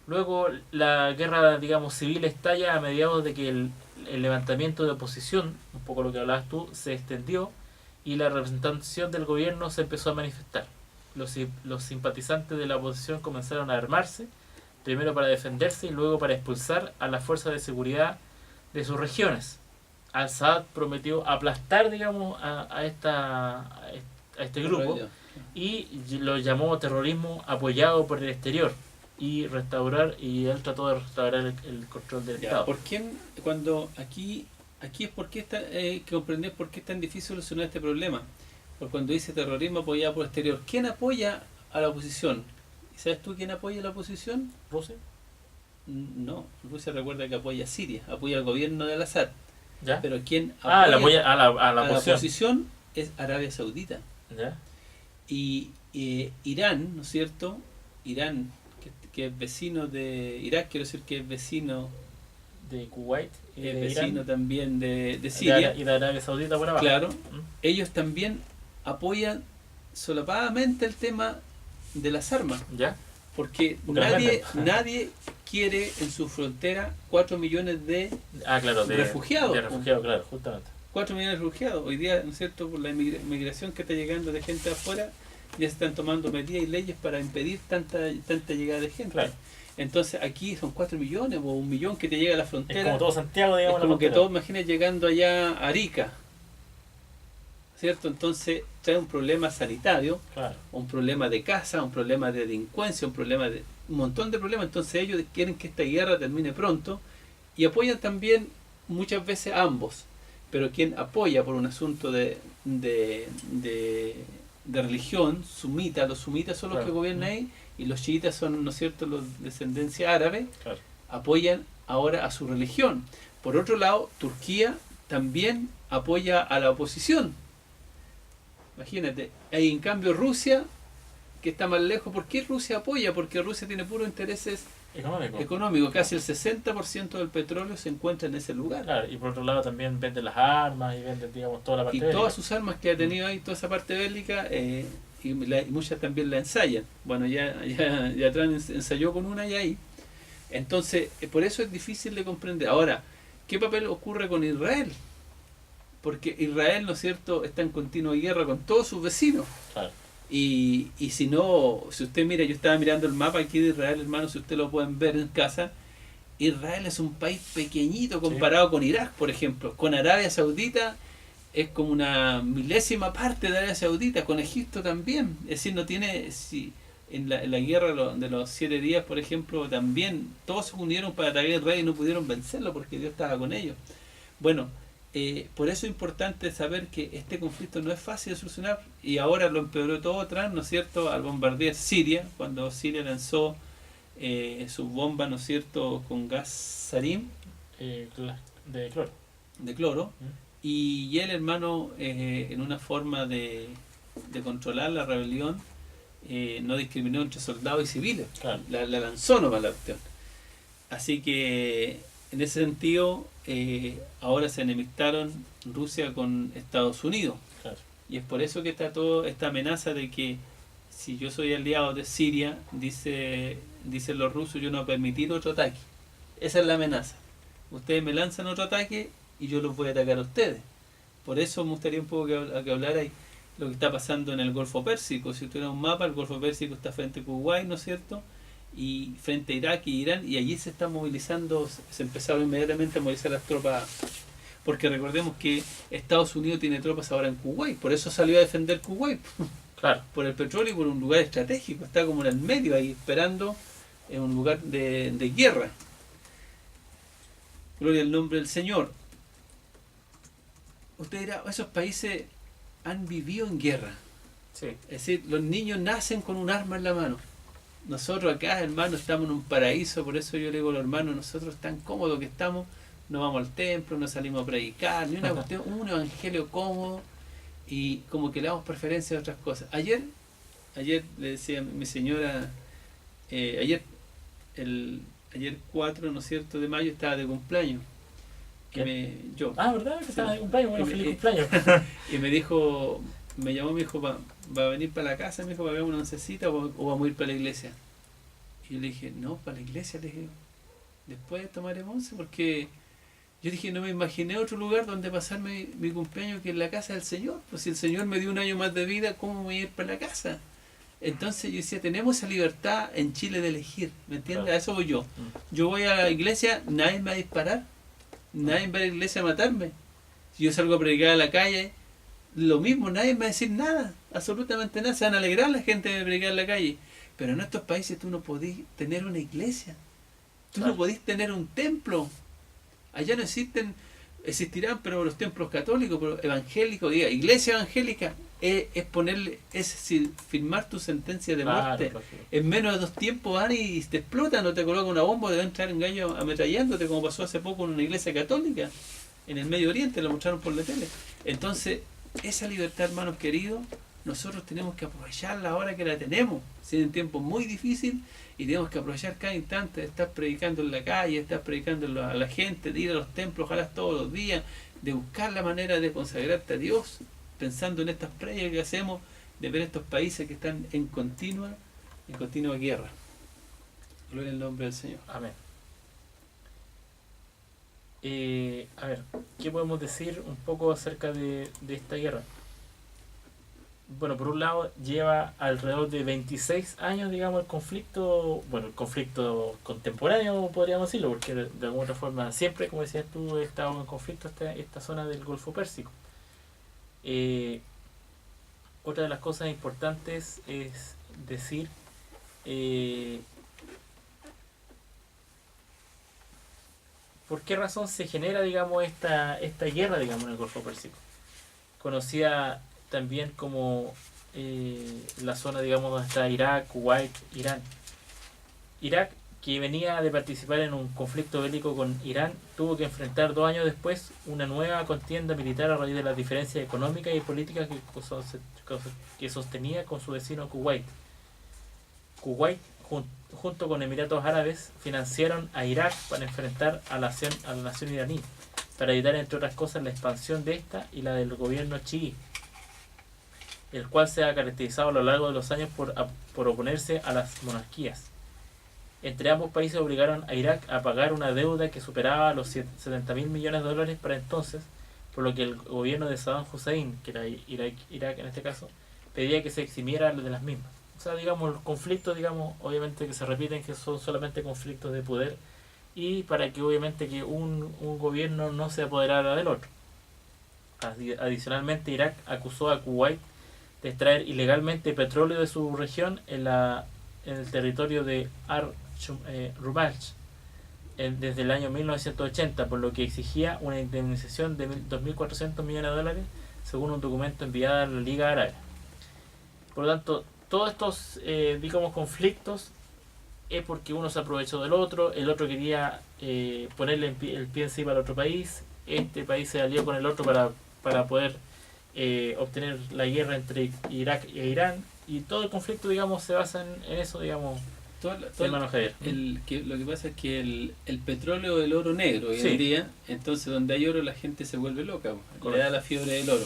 Luego la guerra, digamos, civil estalla a mediados de que el levantamiento de oposición, un poco lo que hablabas tú, se extendió y la representación del gobierno se empezó a manifestar. Los simpatizantes de la oposición comenzaron a armarse, primero para defenderse y luego para expulsar a las fuerzas de seguridad de sus regiones. Al-Assad prometió aplastar, digamos, a este grupo y lo llamó terrorismo apoyado por el exterior y él trató de restaurar el control del Estado. ¿Por quién, cuando aquí es porque que comprender por qué es tan difícil solucionar este problema? Porque cuando dice terrorismo apoyado por el exterior, ¿quién apoya a la oposición? ¿Sabes tú quién apoya a la oposición? ¿Rusia? No, Rusia recuerda que apoya a Siria, apoya al gobierno de Al-Assad. ¿Ya? Pero quien apoya a la oposición es Arabia Saudita. ¿Ya? Y Irán, ¿no es cierto? Irán, que es vecino de Irak, quiero decir que es vecino de Kuwait, es de vecino Irán, también de Siria. Y de Arabia Saudita por abajo. Claro, ellos también apoyan solapadamente el tema de las armas. ¿Ya? Porque nadie quiere en su frontera 4 millones de refugiados. De refugiados, claro, justamente. 4 millones de refugiados. Hoy día, ¿no es cierto?, por la migración que está llegando de gente afuera, ya se están tomando medidas y leyes para impedir tanta llegada de gente. Claro. Entonces aquí son 4 millones o 1 millón que te llega a la frontera. Es como todo Santiago, digamos. Es como que todo, imagínate, llegando allá a Arica, ¿cierto? Entonces trae un problema sanitario, claro, un problema de casa, un problema de delincuencia, un montón de problemas. Entonces ellos quieren que esta guerra termine pronto y apoyan también muchas veces a ambos. Pero quien apoya por un asunto de religión, los sumitas son los claro, que gobiernan ahí, y los chiitas son, ¿no es cierto?, los de descendencia árabe, claro, apoyan ahora a su religión. Por otro lado, Turquía también apoya a la oposición. Imagínate, ahí en cambio Rusia, que está más lejos, ¿por qué Rusia apoya? Porque Rusia tiene puros intereses económicos. Casi el 60% del petróleo se encuentra en ese lugar. Claro, y por otro lado también venden las armas y venden, digamos, toda la parte bélica. Y todas sus armas que ha tenido ahí, toda esa parte bélica, y muchas también la ensayan. Bueno, ya Trump ensayó con una y ahí. Entonces, por eso es difícil de comprender. Ahora, ¿qué papel ocurre con Israel? Porque Israel, ¿no es cierto?, está en continua guerra con todos sus vecinos. Claro. Y si usted mira, yo estaba mirando el mapa aquí de Israel, hermano, si usted lo pueden ver en casa, Israel es un país pequeñito comparado con Irak, por ejemplo. Con Arabia Saudita es como una milésima parte de Arabia Saudita, con Egipto también. Es decir, no tiene... En la guerra de los 7 días, por ejemplo, también todos se unieron para atacar a Israel y no pudieron vencerlo porque Dios estaba con ellos. Bueno, por eso es importante saber que este conflicto no es fácil de solucionar, y ahora lo empeoró todo Trump, ¿no es cierto?, al bombardear Siria, cuando Siria lanzó sus bombas, ¿no es cierto?, con gas sarín de cloro. De cloro. Y él, hermano, en una forma de controlar la rebelión, no discriminó entre soldados y civiles. Claro. La lanzó nomás la cuestión. Así que en ese sentido, ahora se enemistaron Rusia con Estados Unidos. Claro. Y es por eso que está toda esta amenaza de que si yo soy aliado de Siria, dicen los rusos, yo no voy a permitir otro ataque. Esa es la amenaza. Ustedes me lanzan otro ataque y yo los voy a atacar a ustedes. Por eso me gustaría un poco que hablara lo que está pasando en el Golfo Pérsico. Si tuviera un mapa, el Golfo Pérsico está frente a Kuwait, ¿no es cierto? Y frente a Irak y Irán, y allí se están movilizando, se empezaron inmediatamente a movilizar las tropas, porque recordemos que Estados Unidos tiene tropas ahora en Kuwait, por eso salió a defender Kuwait, Claro. por el petróleo y por un lugar estratégico, está como en el medio ahí esperando en un lugar de guerra. Gloria al nombre del Señor. Usted dirá, esos países han vivido en guerra, Sí. es decir, los niños nacen con un arma en la mano. Nosotros acá, hermanos, estamos en un paraíso, por eso yo le digo a los hermanos, nosotros tan cómodos que estamos, no vamos al templo, no salimos a predicar, ni una cuestión, un evangelio cómodo, y como que le damos preferencia a otras cosas. Ayer le decía a mi señora, ayer 4, ¿no es cierto?, de mayo estaba de cumpleaños. Yo. ¿Verdad? Que estaba de cumpleaños. Bueno, feliz cumpleaños. Y me dijo, me llamó, me dijo, va a venir para la casa, me dijo, para ver una oncecita o vamos a ir para la iglesia. Y yo le dije, no, para la iglesia, le dije, después tomaremos once, porque yo dije, no me imaginé otro lugar donde pasarme mi cumpleaños que en la casa del Señor. Pues si el Señor me dio un año más de vida, ¿cómo me voy a ir para la casa? Entonces yo decía, tenemos esa libertad en Chile de elegir, ¿me entiendes? Claro. A eso voy yo. Yo voy a la iglesia, nadie me va a disparar, nadie va a la iglesia a matarme. Si yo salgo a predicar a la calle, lo mismo, nadie me va a decir nada, absolutamente nada. Se van a alegrar la gente de predicar en la calle. Pero en estos países tú no podés tener una iglesia, tú no podés tener un templo. Allá no existirán, pero los templos católicos, pero evangélicos, diga, iglesia evangélica, es ponerle, es decir, firmar tu sentencia de muerte. Claro. En menos de 2 tiempos van y te explotan, o te colocan una bomba, te van a entrar en gallo ametrallándote, como pasó hace poco en una iglesia católica en el Medio Oriente, lo mostraron por la tele. Entonces, esa libertad, hermanos queridos, nosotros tenemos que aprovecharla ahora que la tenemos. En tiempos muy difíciles, y tenemos que aprovechar cada instante de estar predicando en la calle, de estar predicando a la gente, de ir a los templos, ojalá todos los días, de buscar la manera de consagrarte a Dios, pensando en estas playas que hacemos, de ver estos países que están en continua guerra. Gloria al nombre del Señor. Amén. A ver, ¿qué podemos decir un poco acerca de esta guerra? Bueno, por un lado lleva alrededor de 26 años, digamos, el conflicto contemporáneo, podríamos decirlo, porque de alguna otra forma siempre, como decías tú, ha estado en conflicto esta zona del Golfo Pérsico. Otra de las cosas importantes es decir por qué razón se genera, digamos, esta guerra, digamos, en el Golfo Pérsico, conocida también como la zona, digamos, donde está Irak, Kuwait, Irán. Irak, que venía de participar en un conflicto bélico con Irán, tuvo que enfrentar 2 años después una nueva contienda militar a raíz de las diferencias económicas y políticas que sostenía con su vecino Kuwait. Kuwait, junto con Emiratos Árabes, financiaron a Irak para enfrentar a la nación iraní, para evitar, entre otras cosas, la expansión de esta y la del gobierno chií, el cual se ha caracterizado a lo largo de los años por oponerse a las monarquías. Entre ambos países obligaron a Irak a pagar una deuda que superaba los 70.000 millones de dólares para entonces, por lo que el gobierno de Saddam Hussein, que era Irak en este caso, pedía que se eximiera de las mismas. O sea, digamos, los conflictos, digamos, obviamente que se repiten, que son solamente conflictos de poder, y para que obviamente que un gobierno no se apoderara del otro. Adicionalmente, Irak acusó a Kuwait de extraer ilegalmente petróleo de su región en el territorio de Rumalch desde el año 1980, por lo que exigía una indemnización de 2.400 millones de dólares, según un documento enviado a la Liga Árabe. Por lo tanto, todos estos digamos, conflictos es porque uno se aprovechó del otro, el otro quería ponerle el pie encima al otro país, este país se alió con el otro para poder obtener la guerra entre Irak e Irán, y todo el conflicto, digamos, se basa en eso, digamos, hermano Javier. Lo que pasa es que el petróleo es el oro negro hoy en día, entonces donde hay oro la gente se vuelve loca, le da la fiebre del oro.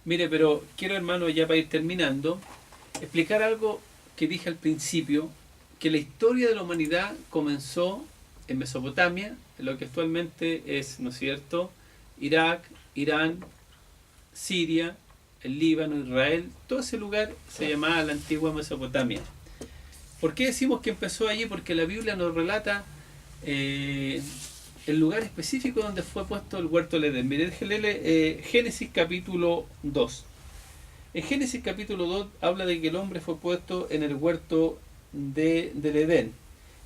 Mire, pero quiero, hermano, ya para ir terminando, explicar algo que dije al principio, que la historia de la humanidad comenzó en Mesopotamia, en lo que actualmente es, ¿no es cierto?, Irak, Irán, Siria, el Líbano, Israel, todo ese lugar se llamaba la antigua Mesopotamia. ¿Por qué decimos que empezó allí? Porque la Biblia nos relata el lugar específico donde fue puesto el huerto del Edén. Miren, Génesis capítulo 2. En Génesis capítulo 2 habla de que el hombre fue puesto en el huerto del Edén.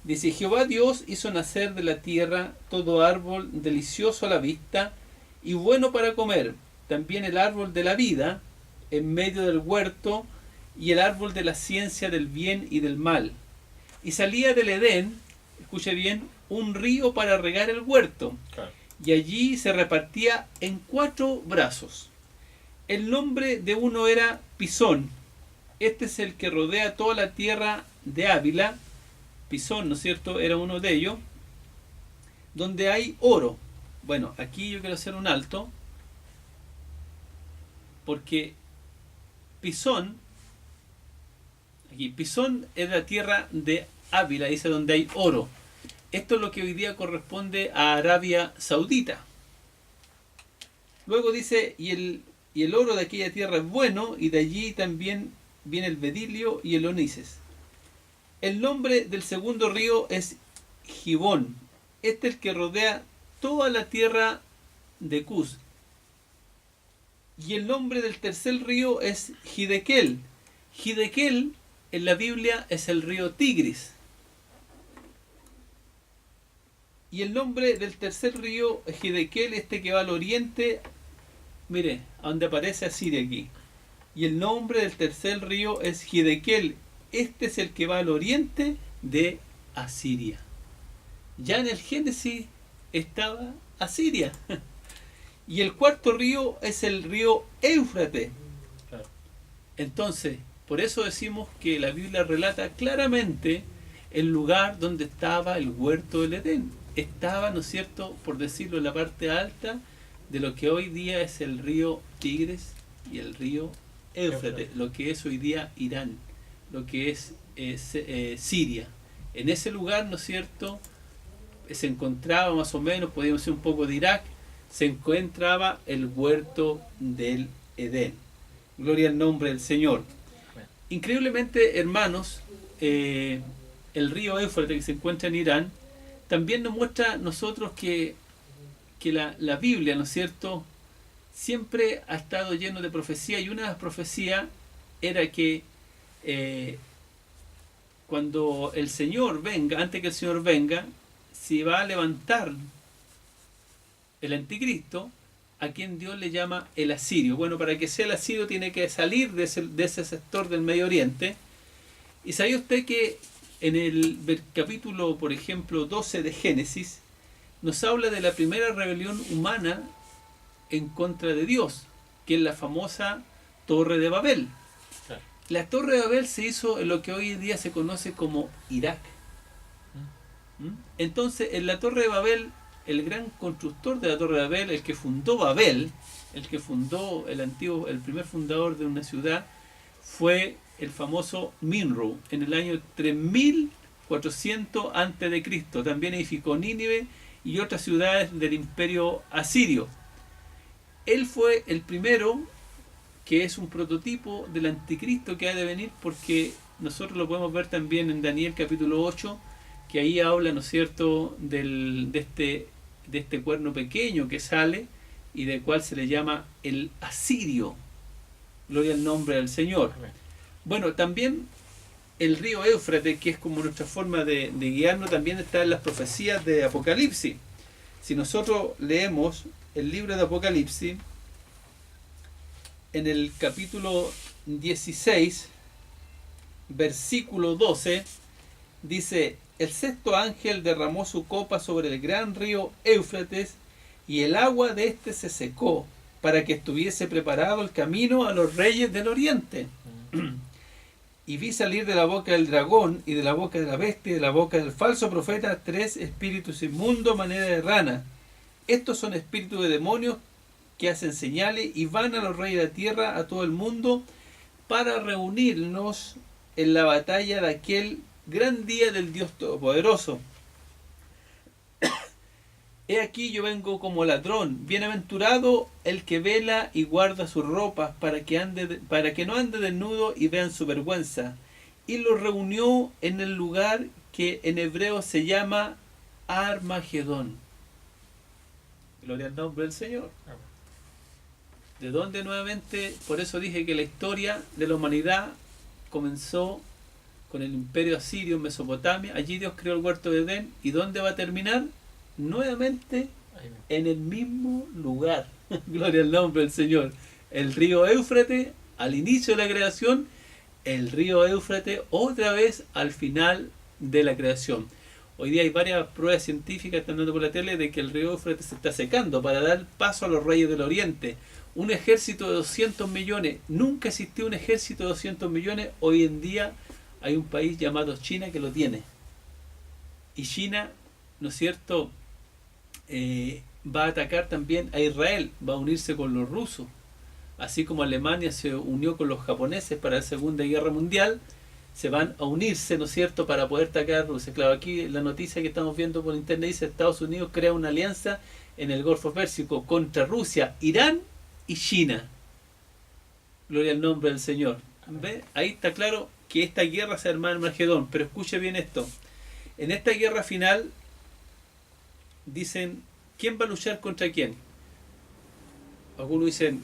Dice: Jehová Dios hizo nacer de la tierra todo árbol delicioso a la vista y bueno para comer, también el árbol de la vida en medio del huerto y el árbol de la ciencia del bien y del mal. Y salía del Edén, escuche bien, un río para regar el huerto. Claro. Y allí se repartía en 4 brazos. El nombre de uno era Pisón. Este es el que rodea toda la tierra de Ávila. Pisón, ¿no es cierto?, era uno de ellos. Donde hay oro. Bueno, aquí yo quiero hacer un alto, porque Pisón, aquí, Pisón es la tierra de Ávila, dice, donde hay oro. Esto es lo que hoy día corresponde a Arabia Saudita. Luego dice, y el oro de aquella tierra es bueno, y de allí también viene el bedilio y el onices. El nombre del segundo río es Gibón. Este es el que rodea toda la tierra de Cus. Y el nombre del tercer río es Hidekel. Hidekel en la Biblia es el río Tigris. Y el nombre del tercer río es Hidekel, este que va al oriente, mire, a donde aparece Asiria aquí. Y el nombre del tercer río es Hidekel, este es el que va al oriente de Asiria. Ya en el Génesis estaba Asiria. Y el cuarto río es el río Éufrates. Claro. Entonces, por eso decimos que la Biblia relata claramente el lugar donde estaba el huerto del Edén. Estaba, ¿no es cierto?, por decirlo, en la parte alta de lo que hoy día es el río Tigres y el río Éufrates, lo que es hoy día Irán, lo que es Siria. En ese lugar, ¿no es cierto?, se encontraba más o menos, podríamos decir un poco de Irak, se encontraba el huerto del Edén. Gloria al nombre del Señor. Increíblemente, hermanos, el río Éufrates, que se encuentra en Irán, también nos muestra a nosotros que la Biblia, ¿no es cierto?, siempre ha estado lleno de profecía, y una de las profecías era que cuando el Señor venga, antes que el Señor venga, se va a levantar el anticristo, a quien Dios le llama el asirio. Bueno, para que sea el asirio tiene que salir de ese sector del Medio Oriente. Y sabía usted que en el capítulo, por ejemplo, 12 de Génesis, nos habla de la primera rebelión humana en contra de Dios, que es la famosa Torre de Babel. Claro. La Torre de Babel se hizo en lo que hoy en día se conoce como Irak. Entonces, en la Torre de Babel, el gran constructor de la Torre de Babel, el que fundó Babel, el que fundó el primer fundador de una ciudad, fue el famoso Minru, en el año 3400 a.C. También edificó Nínive y otras ciudades del imperio asirio. Él fue el primero, que es un prototipo del anticristo que ha de venir, porque nosotros lo podemos ver también en Daniel capítulo 8, que ahí habla, ¿no es cierto?, de este cuerno pequeño que sale y del cual se le llama el asirio. Gloria al nombre del Señor. Amén. Bueno, también el río Éufrates, que es como nuestra forma de guiarnos, también está en las profecías de Apocalipsis. Si nosotros leemos el libro de Apocalipsis, en el capítulo 16, versículo 12, dice: el sexto ángel derramó su copa sobre el gran río Éufrates, y el agua de éste se secó, para que estuviese preparado el camino a los reyes del oriente. Y vi salir de la boca del dragón, y de la boca de la bestia, y de la boca del falso profeta, 3 espíritus inmundos, manera de rana. Estos son espíritus de demonios que hacen señales y van a los reyes de la tierra, a todo el mundo, para reunirnos en la batalla de aquel gran día del Dios Todopoderoso. He aquí yo vengo como ladrón, bienaventurado el que vela y guarda sus ropas para que no ande desnudo y vean su vergüenza. Y los reunió en el lugar que en hebreo se llama Armagedón. Gloria al nombre del Señor. De donde nuevamente, por eso dije que la historia de la humanidad comenzó con el imperio asirio en Mesopotamia. Allí Dios creó el huerto de Edén. ¿Y dónde va a terminar? Nuevamente en el mismo lugar. Gloria al nombre del Señor. El río Éufrates al inicio de la creación, el río Éufrates otra vez al final de la creación. Hoy día hay varias pruebas científicas que están dando por la tele de que el río Éufrates se está secando para dar paso a los reyes del Oriente. Un ejército de 200 millones. Nunca existió un ejército de 200 millones. Hoy en día hay un país llamado China que lo tiene. Y China, ¿no es cierto?, va a atacar también a Israel, va a unirse con los rusos, así como Alemania se unió con los japoneses para la Segunda Guerra Mundial, se van a unirse, ¿no es cierto?, para poder atacar a Rusia. Claro, aquí la noticia que estamos viendo por internet dice: Estados Unidos crea una alianza en el Golfo Pérsico contra Rusia, Irán y China. Gloria al nombre del Señor. ¿Ve? Ahí está claro que esta guerra se arma en Armagedón. Pero escuche bien esto: en esta guerra final dicen, ¿quién va a luchar contra quién? Algunos dicen,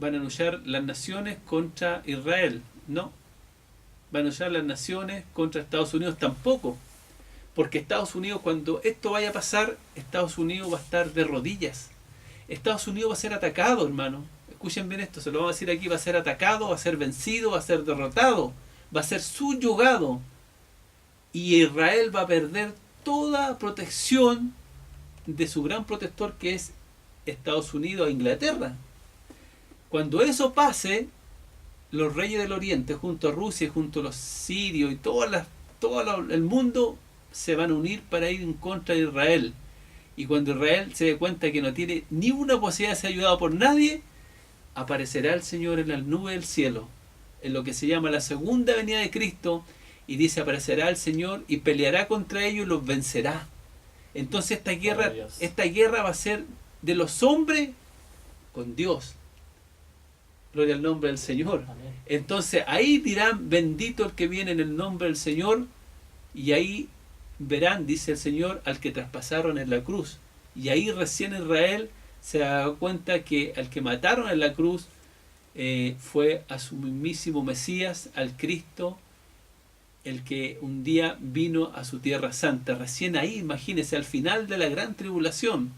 van a luchar las naciones contra Israel. No, van a luchar las naciones contra Estados Unidos tampoco, porque Estados Unidos, cuando esto vaya a pasar, Estados Unidos va a estar de rodillas. Estados Unidos va a ser atacado, hermano. Escuchen bien esto, se lo vamos a decir aquí: va a ser atacado, va a ser vencido, va a ser derrotado, va a ser subyugado, y Israel va a perder toda protección de su gran protector, que es Estados Unidos e Inglaterra. Cuando eso pase, los reyes del Oriente, junto a Rusia, junto a los sirios y todo el mundo, se van a unir para ir en contra de Israel. Y cuando Israel se dé cuenta que no tiene ni una posibilidad de ser ayudado por nadie, aparecerá el Señor en las nubes del cielo, en lo que se llama la segunda venida de Cristo. Y dice, aparecerá el Señor y peleará contra ellos y los vencerá. Entonces esta guerra va a ser de los hombres con Dios. Gloria al nombre del Señor. Amén. Entonces ahí dirán, bendito el que viene en el nombre del Señor. Y ahí verán, dice el Señor, al que traspasaron en la cruz. Y ahí recién Israel se da cuenta que al que mataron en la cruz fue a su mismísimo Mesías, al Cristo, el que un día vino a su tierra santa. Recién ahí, imagínense, al final de la gran tribulación.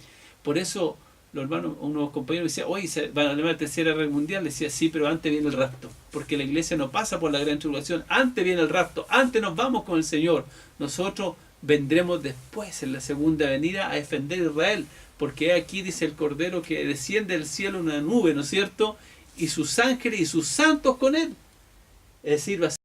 Por eso los hermanos, unos compañeros decían, hoy se van a llamar la tercera guerra mundial. Decía, sí, pero antes viene el rapto, porque la iglesia no pasa por la gran tribulación, antes viene el rapto, antes nos vamos con el Señor. Nosotros vendremos después, en la segunda venida, a defender a Israel, porque aquí dice el Cordero que desciende del cielo una nube, ¿no es cierto?, y sus ángeles y sus santos con él. Es decir, va a